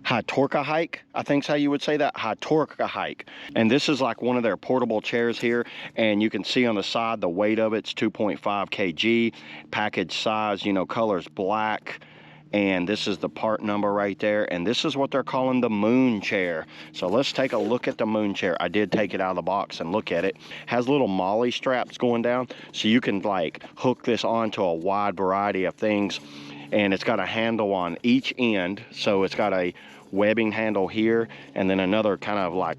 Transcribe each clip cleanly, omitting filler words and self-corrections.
HITORHIKE, I think's how you would say that, HITORHIKE. And this is like one of their portable chairs here, and you can see on the side the weight of it's 2.5 kg, package size, you know, color's black, and this is the part number right there, and this is what they're calling the moon chair. So let's take a look at the moon chair. I did take it out of the box and look at it. Has little molly straps going down, so you can like hook this onto a wide variety of things, and it's got a handle on each end. So it's got a webbing handle here, and then another kind of like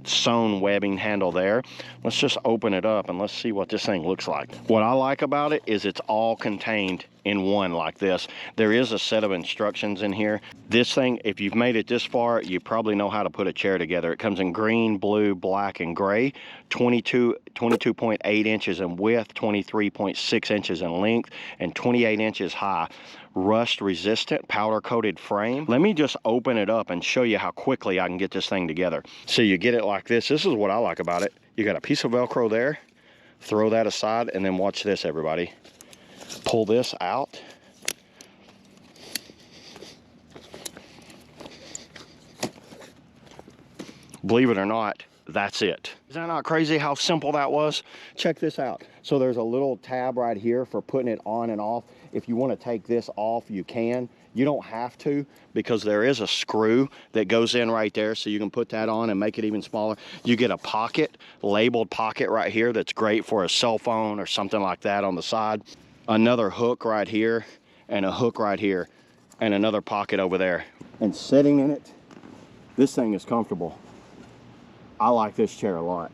sewn webbing handle there. Let's just open it up and let's see what this thing looks like. What I like about it is it's all contained in one like this. There is a set of instructions in here. This thing, if you've made it this far, you probably know how to put a chair together. It comes in green, blue, black, and gray, 22.8 inches in width, 23.6 inches in length, and 28 inches high. Rust resistant powder coated frame. Let me just open it up and show you how quickly I can get this thing together. So you get it like this. This is what I like about it. You got a piece of Velcro there, throw that aside, and then watch this, everybody. Pull this out. Believe it or not, that's it. Is that not crazy how simple that was? Check this out. So there's a little tab right here for putting it on and off. If you want to take this off, you can. You don't have to, because there is a screw that goes in right there, so you can put that on and make it even smaller. You get a pocket, labeled pocket right here that's great for a cell phone or something like that on the side. Another hook right here, and a hook right here, and another pocket over there. And sitting in it, this thing is comfortable. I like this chair a lot.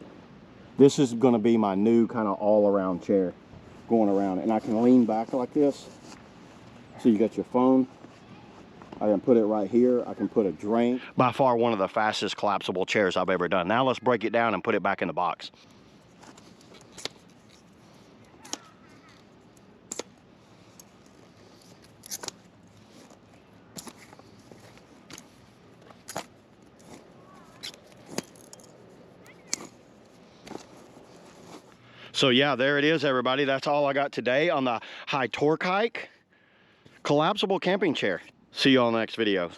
This is going to be my new kind of all-around chair going around, and I can lean back like this. So you got your phone. I can put it right here. I can put a drink. By far one of the fastest collapsible chairs I've ever done. Now let's break it down and put it back in the box. So yeah, there it is, everybody. That's all I got today on the HITORHIKE collapsible camping chair. See you all next video.